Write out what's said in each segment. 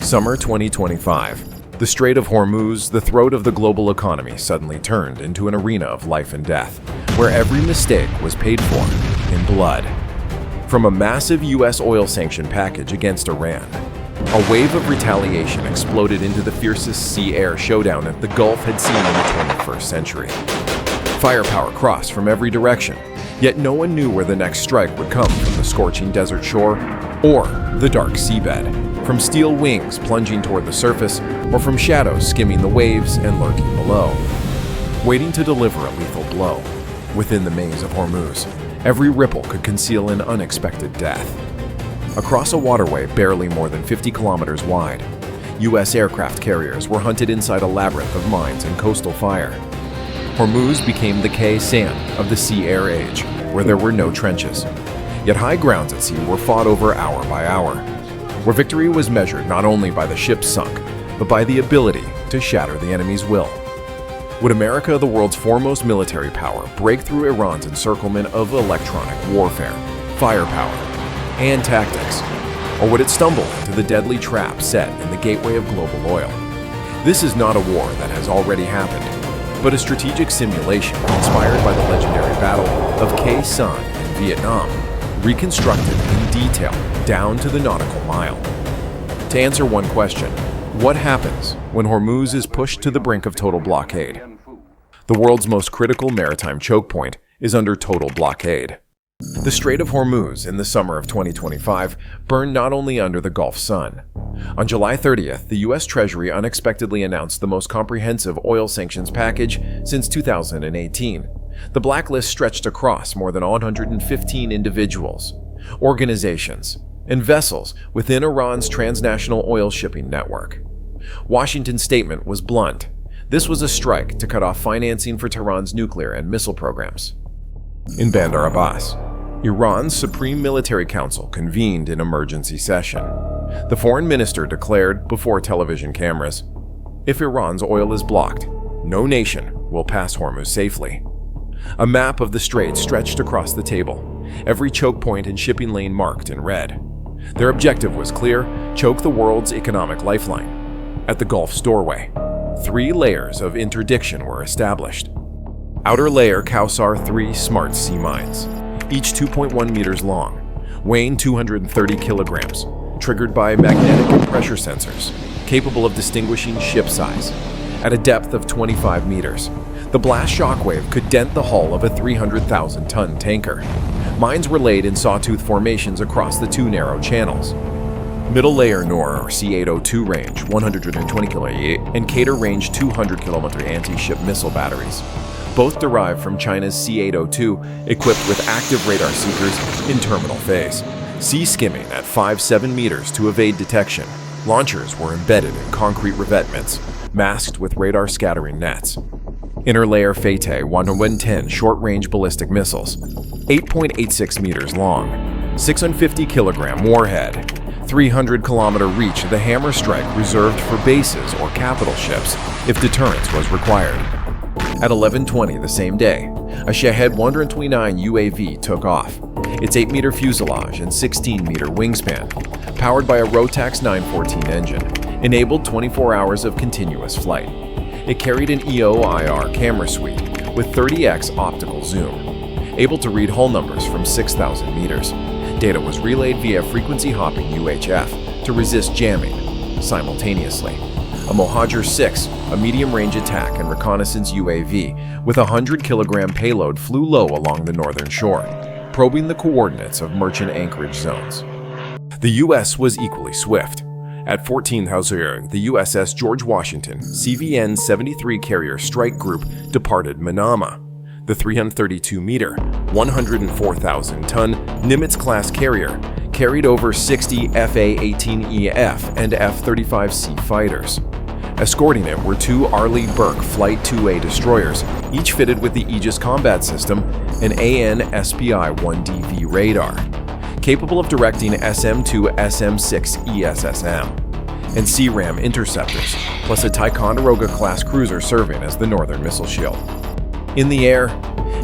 Summer 2025. The Strait of Hormuz, the throat of the global economy, suddenly turned into an arena of life and death, where every mistake was paid for in blood. From a massive U.S. oil sanction package against Iran, a wave of retaliation exploded into the fiercest sea-air showdown that the Gulf had seen in the 21st century. Firepower crossed from every direction, yet no one knew where the next strike would come from the scorching desert shore or the dark seabed, from steel wings plunging toward the surface or from shadows skimming the waves and lurking below, waiting to deliver a lethal blow. Within the maze of Hormuz, every ripple could conceal an unexpected death. Across a waterway barely more than 50 kilometers wide, U.S. aircraft carriers were hunted inside a labyrinth of mines and coastal fire. Hormuz became the Khe Sanh of the sea-air age, where there were no trenches. Yet high grounds at sea were fought over hour by hour, where victory was measured not only by the ships sunk, but by the ability to shatter the enemy's will. Would America, the world's foremost military power, break through Iran's encirclement of electronic warfare, firepower, and tactics? Or would it stumble into the deadly trap set in the gateway of global oil? This is not a war that has already happened, but a strategic simulation inspired by the legendary Battle of Khe Sanh in Vietnam, reconstructed in detail down to the nautical mile. To answer one question, what happens when Hormuz is pushed to the brink of total blockade? The world's most critical maritime choke point is under total blockade. The Strait of Hormuz in the summer of 2025 burned not only under the Gulf sun. On July 30th, the U.S. Treasury unexpectedly announced the most comprehensive oil sanctions package since 2018. The blacklist stretched across more than 115 individuals, organizations, and vessels within Iran's transnational oil shipping network. Washington's statement was blunt. This was a strike to cut off financing for Tehran's nuclear and missile programs. In Bandar Abbas, Iran's Supreme Military Council convened an emergency session. The foreign minister declared before television cameras, "If Iran's oil is blocked, no nation will pass Hormuz safely." A map of the strait stretched across the table, every choke point and shipping lane marked in red. Their objective was clear: choke the world's economic lifeline. At the Gulf's doorway, 3 layers of interdiction were established. Outer layer Kausar 3 smart sea mines, each 2.1 meters long, weighing 230 kilograms, triggered by magnetic and pressure sensors, capable of distinguishing ship size. At a depth of 25 meters, the blast shockwave could dent the hull of a 300,000-ton tanker. Mines were laid in sawtooth formations across the 2 narrow channels. Middle layer NOR or C-802 range 120 km and Cater range 200 km anti-ship missile batteries, both derived from China's C-802, equipped with active radar seekers in terminal phase. Sea skimming at 5-7 meters to evade detection. Launchers were embedded in concrete revetments, masked with radar scattering nets. Inner layer Fateh 110 short-range ballistic missiles, 8.86 meters long, 650 kilogram warhead, 300-kilometer reach. The hammer strike reserved for bases or capital ships if deterrence was required. At 11:20 the same day, a Shahed 129 UAV took off. Its 8-meter fuselage and 16-meter wingspan, powered by a Rotax 914 engine, enabled 24 hours of continuous flight. It carried an EO/IR camera suite with 30x optical zoom, able to read hull numbers from 6,000 meters. Data was relayed via frequency-hopping UHF to resist jamming simultaneously. A Mohajer 6, a medium-range attack and reconnaissance UAV with a 100-kilogram payload, flew low along the northern shore, probing the coordinates of merchant anchorage zones. The U.S. was equally swift. At 14,000, the USS George Washington CVN-73 carrier strike group departed Manama. The 332-meter, 104,000-ton Nimitz-class carrier carried over 60 FA-18EF and F-35C fighters. Escorting it were 2 Arleigh Burke Flight 2A destroyers, each fitted with the Aegis Combat System and AN/SPI-1DV radar, capable of directing SM-2 SM-6 ESSM, and C-RAM interceptors, plus a Ticonderoga-class cruiser serving as the northern missile shield. In the air,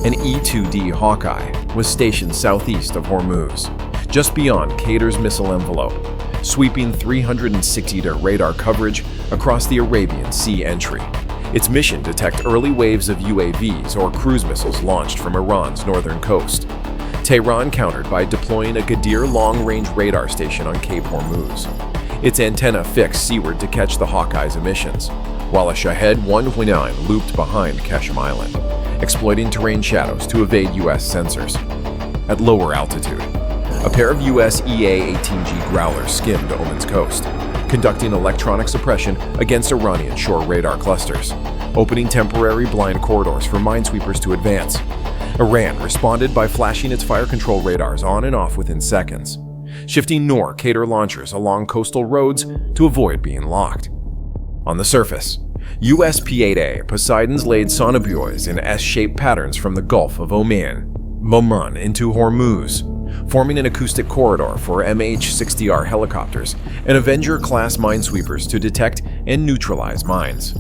an E-2D Hawkeye was stationed southeast of Hormuz, just beyond Cater's missile envelope, sweeping 360 radar coverage across the Arabian Sea entry. Its mission: detect early waves of UAVs or cruise missiles launched from Iran's northern coast. Tehran countered by deploying a Ghadir long-range radar station on Cape Hormuz, its antenna fixed seaward to catch the Hawkeye's emissions, while a Shahed 129 looped behind Khe Sanh Island, exploiting terrain shadows to evade U.S. sensors. At lower altitude, a pair of U.S. EA-18G Growlers skimmed Oman's coast, conducting electronic suppression against Iranian shore radar clusters, opening temporary blind corridors for minesweepers to advance. Iran responded by flashing its fire control radars on and off within seconds, shifting Nor-Qatar launchers along coastal roads to avoid being locked. On the surface, US P-8A Poseidons laid sonobuoys in S-shaped patterns from the Gulf of Oman into Hormuz, forming an acoustic corridor for MH-60R helicopters and Avenger-class minesweepers to detect and neutralize mines.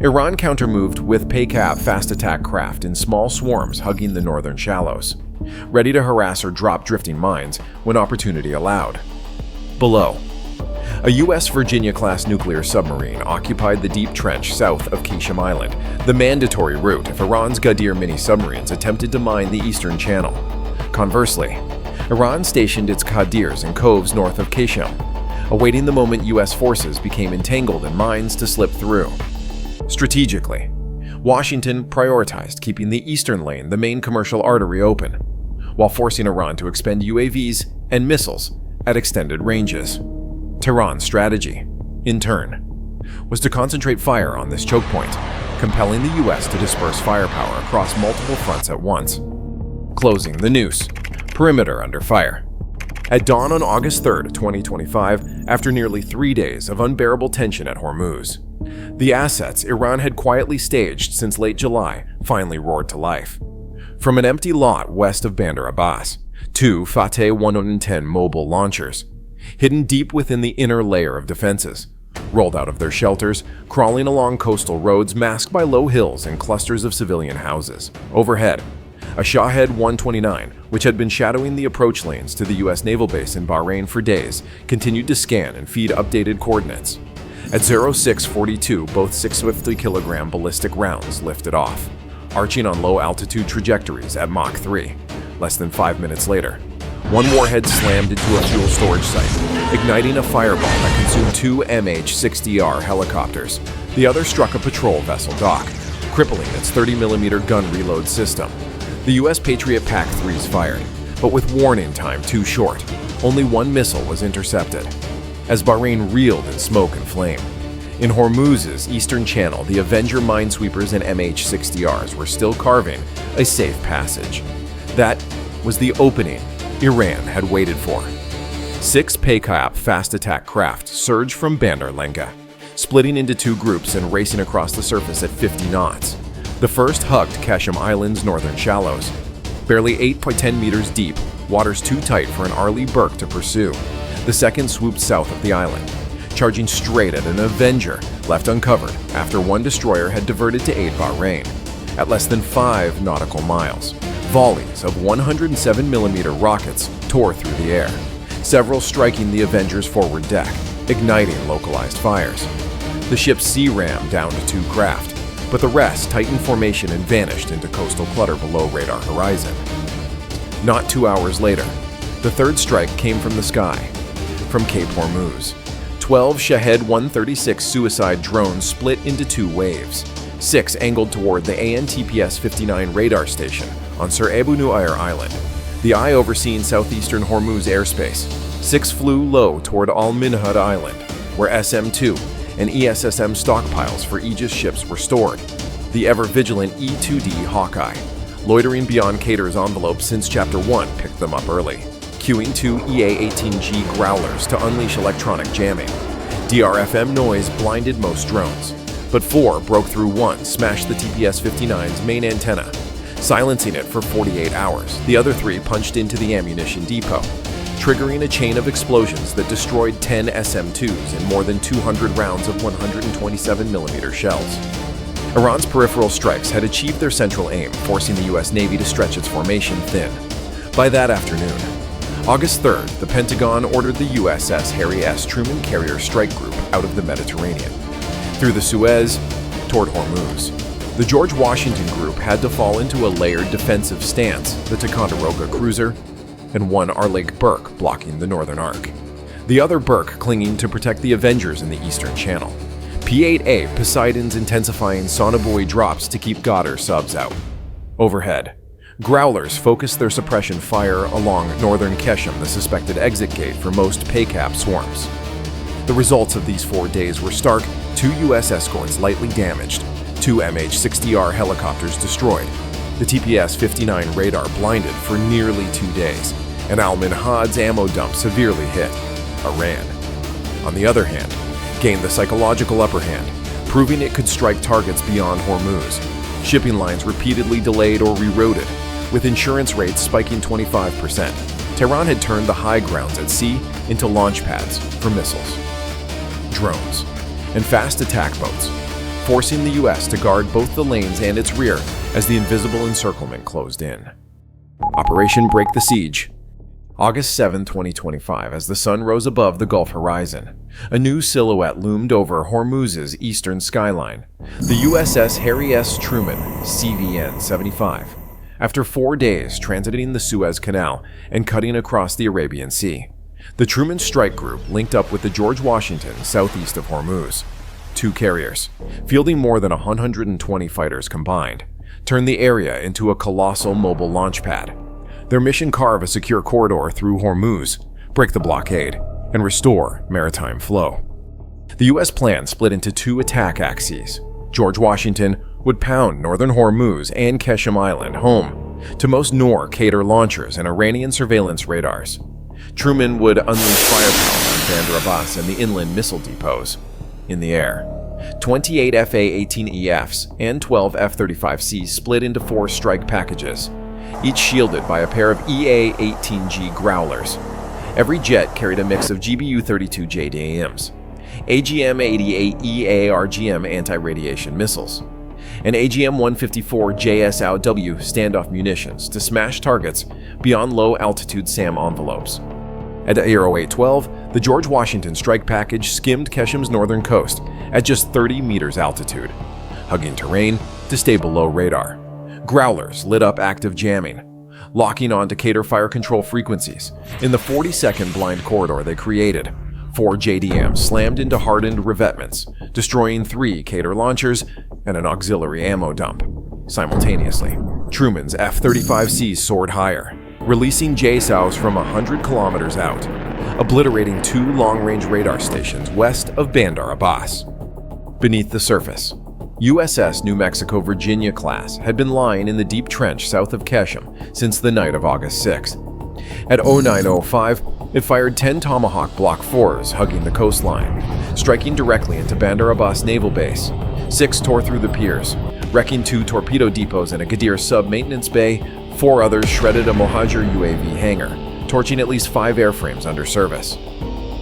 Iran countermoved with PACAP fast attack craft in small swarms hugging the northern shallows, ready to harass or drop drifting mines when opportunity allowed. Below, a U.S. Virginia-class nuclear submarine occupied the deep trench south of Khe Sanh Island, the mandatory route if Iran's Ghadir mini-submarines attempted to mine the eastern channel. Conversely, Iran stationed its Ghadirs in coves north of Khe Sanh, awaiting the moment U.S. forces became entangled in mines to slip through. Strategically, Washington prioritized keeping the eastern lane, the main commercial artery, open, while forcing Iran to expend UAVs and missiles at extended ranges. Tehran's strategy, in turn, was to concentrate fire on this choke point, compelling the U.S. to disperse firepower across multiple fronts at once. Closing the noose, perimeter under fire. At dawn on August 3, 2025, after nearly 3 days of unbearable tension at Hormuz, the assets Iran had quietly staged since late July finally roared to life. From an empty lot west of Bandar Abbas, 2 Fateh 110 mobile launchers, hidden deep within the inner layer of defenses, rolled out of their shelters, crawling along coastal roads masked by low hills and clusters of civilian houses. Overhead, a Shahed 129, which had been shadowing the approach lanes to the U.S. naval base in Bahrain for days, continued to scan and feed updated coordinates. At 0642, both 650-kilogram ballistic rounds lifted off, arching on low-altitude trajectories at Mach 3. Less than 5 minutes later, one warhead slammed into a fuel storage site, igniting a fireball that consumed 2 MH-60R helicopters. The other struck a patrol vessel dock, crippling its 30mm gun reload system. The U.S. Patriot PAC-3s fired, but with warning time too short. Only one missile was intercepted, as Bahrain reeled in smoke and flame. In Hormuz's eastern channel, the Avenger minesweepers and MH-60Rs were still carving a safe passage. That was the opening Iran had waited for. 6 PACAP fast attack craft surged from Bandar Lenga, splitting into 2 groups and racing across the surface at 50 knots. The first hugged Khe Sanh Island's northern shallows, barely 8 by 10 meters deep, waters too tight for an Arleigh Burke to pursue. The second swooped south of the island, charging straight at an Avenger left uncovered after one destroyer had diverted to aid Bahrain. At less than 5 nautical miles, volleys of 107mm rockets tore through the air, several striking the Avenger's forward deck, igniting localized fires. The ship's sea ram downed 2 craft, but the rest tightened formation and vanished into coastal clutter below radar horizon. Not 2 hours later, the third strike came from the sky, from Cape Hormuz. 12 Shahed 136 suicide drones split into 2 waves. 6 angled toward the ANTPS-59 radar station on Sir Abu Nuair Island, the eye overseeing southeastern Hormuz airspace. 6 flew low toward Al Minhad Island, where SM-2 and ESSM stockpiles for Aegis ships were stored. The ever-vigilant E-2D Hawkeye, loitering beyond Qatar's envelope since Chapter 1, picked them up early, queuing 2 EA-18G Growlers to unleash electronic jamming. DRFM noise blinded most drones, but 4 broke through 1, smashed the TPS-59's main antenna, silencing it for 48 hours. The other 3 punched into the ammunition depot, triggering a chain of explosions that destroyed 10 SM-2s and more than 200 rounds of 127mm shells. Iran's peripheral strikes had achieved their central aim, forcing the U.S. Navy to stretch its formation thin. By that afternoon, August 3rd, the Pentagon ordered the USS Harry S. Truman Carrier Strike Group out of the Mediterranean, through the Suez, toward Hormuz. The George Washington Group had to fall into a layered defensive stance, the Ticonderoga cruiser, and one Arleigh Burke blocking the northern arc. The other Burke clinging to protect the Avengers in the eastern channel. P-8A Poseidon's intensifying sonobuoy drops to keep Goddard subs out. Overhead, Growlers focused their suppression fire along northern Khe Sanh, the suspected exit gate for most PACAP swarms. The results of these 4 days were stark: 2 U.S. escorts lightly damaged, 2 MH-60R helicopters destroyed, the TPS-59 radar blinded for nearly 2 days, and Al-Minhad's ammo dump severely hit. Iran, on the other hand, gained the psychological upper hand, proving it could strike targets beyond Hormuz. Shipping lines repeatedly delayed or rerouted, with insurance rates spiking 25%. Tehran had turned the high grounds at sea into launch pads for missiles, drones, and fast attack boats, forcing the U.S. to guard both the lanes and its rear as the invisible encirclement closed in. Operation Break the Siege. August 7, 2025, as the sun rose above the Gulf horizon, a new silhouette loomed over Hormuz's eastern skyline, the USS Harry S. Truman, CVN-75. After 4 days transiting the Suez Canal and cutting across the Arabian Sea, the Truman Strike Group linked up with the George Washington southeast of Hormuz. 2 carriers, fielding more than 120 fighters combined, turned the area into a colossal mobile launch pad. Their mission: carve a secure corridor through Hormuz, break the blockade, and restore maritime flow. The U.S. plan split into 2 attack axes. George Washington would pound northern Hormuz and Khe Sanh Island home to most Nor-Qatar launchers and Iranian surveillance radars. Truman would unleash firepower on Bandar Abbas and the inland missile depots. In the air, 28 Fa-18EFs and 12 F-35Cs split into 4 strike packages, each shielded by a pair of EA-18G Growlers. Every jet carried a mix of GBU-32 JDAMs, AGM-88 EA-RGM anti-radiation missiles, and AGM-154 JSOW standoff munitions to smash targets beyond low-altitude SAM envelopes. At Aero 812, the George Washington strike package skimmed Khe Sanh's northern coast at just 30 meters altitude, hugging terrain to stay below radar. Growlers lit up active jamming, locking on to Qatar fire control frequencies. In the 40-second blind corridor they created, 4 JDMs slammed into hardened revetments, destroying 3 Qatar launchers and an auxiliary ammo dump. Simultaneously, Truman's F-35Cs soared higher, releasing JSOWs from 100 kilometers out, obliterating 2 long-range radar stations west of Bandar Abbas. Beneath the surface, USS New Mexico Virginia class had been lying in the deep trench south of Khe Sanh since the night of August 6th. At 0905, it fired 10 Tomahawk Block 4s hugging the coastline, striking directly into Bandar Abbas Naval Base. 6 tore through the piers, wrecking 2 torpedo depots and a Ghadir sub-maintenance bay. 4 others shredded a Mohajer UAV hangar, torching at least 5 airframes under service.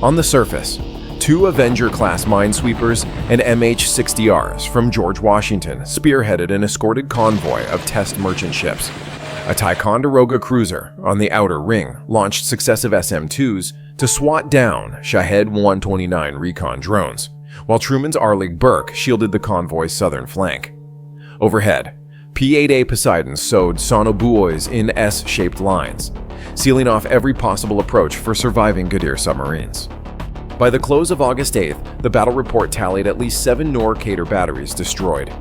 On the surface, 2 Avenger-class minesweepers and MH-60Rs from George Washington spearheaded an escorted convoy of test merchant ships. A Ticonderoga cruiser on the outer ring launched successive SM-2s to swat down Shahed 129 recon drones, while Truman's Arleigh Burke shielded the convoy's southern flank. Overhead, P-8A Poseidon sowed sonobuoys in S-shaped lines, sealing off every possible approach for surviving Ghadir submarines. By the close of August 8th, the battle report tallied at least 7 Nor-Qatar batteries destroyed,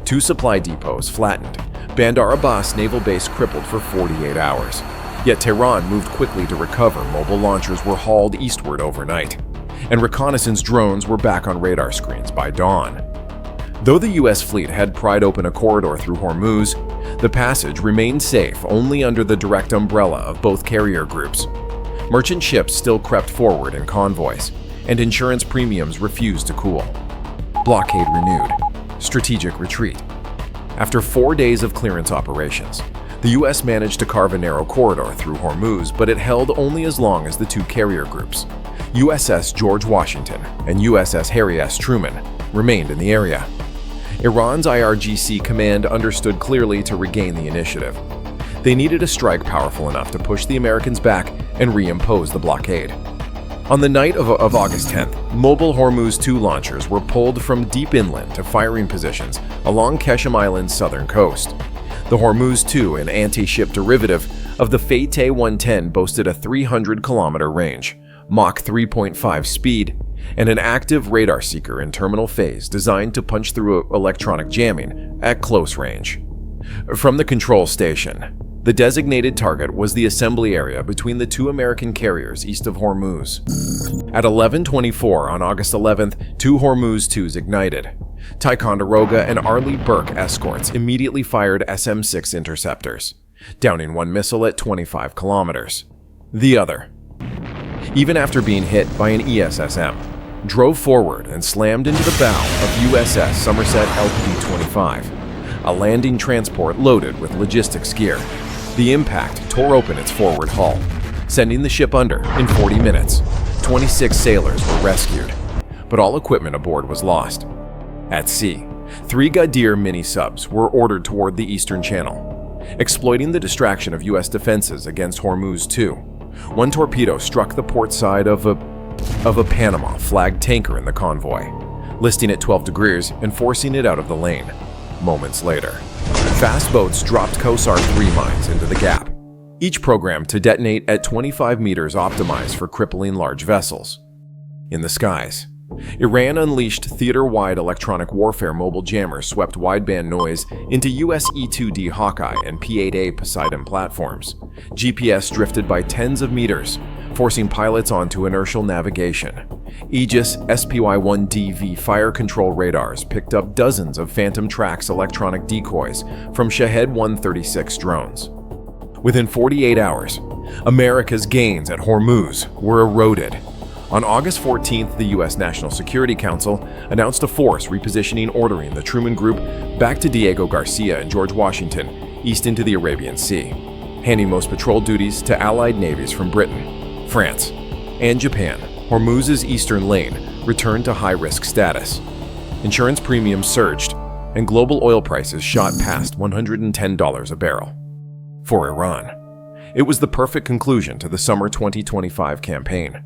2 supply depots flattened, Bandar Abbas Naval Base crippled for 48 hours. Yet Tehran moved quickly to recover. Mobile launchers were hauled eastward overnight, and reconnaissance drones were back on radar screens by dawn. Though the U.S. fleet had pried open a corridor through Hormuz, the passage remained safe only under the direct umbrella of both carrier groups. Merchant ships still crept forward in convoys, and insurance premiums refused to cool. Blockade renewed. Strategic retreat. After 4 days of clearance operations, the U.S. managed to carve a narrow corridor through Hormuz, but it held only as long as the 2 carrier groups, USS George Washington and USS Harry S. Truman, remained in the area. Iran's IRGC command understood clearly to regain the initiative. They needed a strike powerful enough to push the Americans back and reimpose the blockade. On the night of August 10th, mobile Hormuz II launchers were pulled from deep inland to firing positions along Khe Sanh Island's southern coast. The Hormuz II, an anti-ship derivative of the Fate 110, boasted a 300-kilometer range, Mach 3.5 speed, and an active radar seeker in terminal phase designed to punch through electronic jamming at close range. From the control station, the designated target was the assembly area between the two American carriers east of Hormuz. At 11:24 on August 11th, two Hormuz IIs ignited. Ticonderoga and Arleigh Burke escorts immediately fired SM-6 interceptors, downing one missile at 25 kilometers. The other, even after being hit by an ESSM, drove forward and slammed into the bow of USS Somerset LP-25, a landing transport loaded with logistics gear. The impact tore open its forward hull, sending the ship under in 40 minutes. 26 sailors were rescued, but all equipment aboard was lost. At sea, 3 Ghadir mini-subs were ordered toward the Eastern Channel, exploiting the distraction of U.S. defenses against Hormuz II. One torpedo struck the port side of a Panama-flagged tanker in the convoy, listing at 12 degrees and forcing it out of the lane. Moments later, fast boats dropped COSAR 3 mines into the gap, each programmed to detonate at 25 meters, optimized for crippling large vessels. In the skies, Iran unleashed theater-wide electronic warfare mobile jammers swept wideband noise into US E-2D Hawkeye and P-8A Poseidon platforms. GPS drifted by tens of meters, forcing pilots onto inertial navigation. Aegis SPY-1DV fire control radars picked up dozens of Phantom Trax electronic decoys from Shahed 136 drones. Within 48 hours, America's gains at Hormuz were eroded. On August 14th, the U.S. National Security Council announced a force repositioning ordering the Truman Group back to Diego Garcia and George Washington, east into the Arabian Sea, handing most patrol duties to Allied navies from Britain, France, and Japan. Hormuz's eastern lane returned to high-risk status. Insurance premiums surged, and global oil prices shot past $110 a barrel. For Iran, it was the perfect conclusion to the summer 2025 campaign.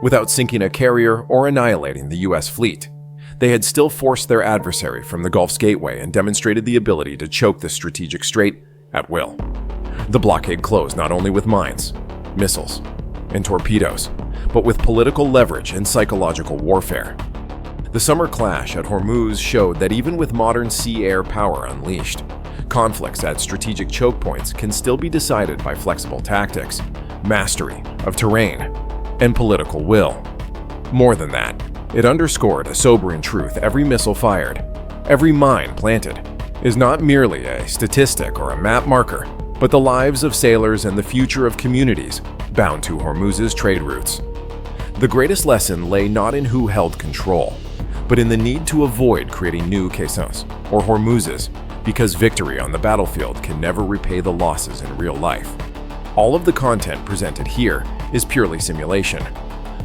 Without sinking a carrier or annihilating the U.S. fleet, they had still forced their adversary from the Gulf's gateway and demonstrated the ability to choke the strategic strait at will. The blockade closed not only with mines, missiles, and torpedoes, but with political leverage and psychological warfare. The summer clash at Hormuz showed that even with modern sea-air power unleashed, conflicts at strategic choke points can still be decided by flexible tactics, mastery of terrain, and political will. More than that, it underscored a sobering truth: every missile fired, every mine planted, is not merely a statistic or a map marker, but the lives of sailors and the future of communities bound to Hormuz's trade routes. The greatest lesson lay not in who held control, but in the need to avoid creating new Khe Sanhs or Hormuzes, because victory on the battlefield can never repay the losses in real life. All of the content presented here is purely simulation,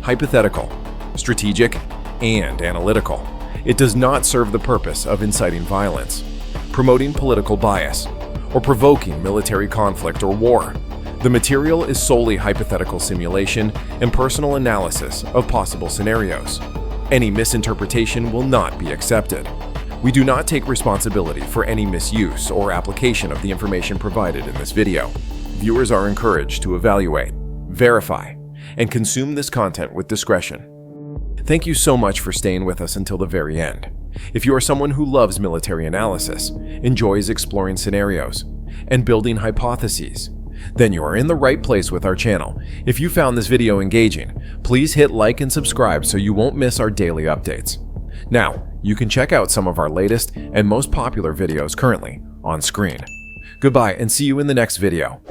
hypothetical, strategic, and analytical. It does not serve the purpose of inciting violence, promoting political bias, or provoking military conflict or war. The material is solely hypothetical simulation and personal analysis of possible scenarios. Any misinterpretation will not be accepted. We do not take responsibility for any misuse or application of the information provided in this video. Viewers are encouraged to evaluate, verify, and consume this content with discretion. Thank you so much for staying with us until the very end. If you are someone who loves military analysis, enjoys exploring scenarios, and building hypotheses, then you are in the right place with our channel. If you found this video engaging, please hit like and subscribe so you won't miss our daily updates. Now, you can check out some of our latest and most popular videos currently on screen. Goodbye and see you in the next video.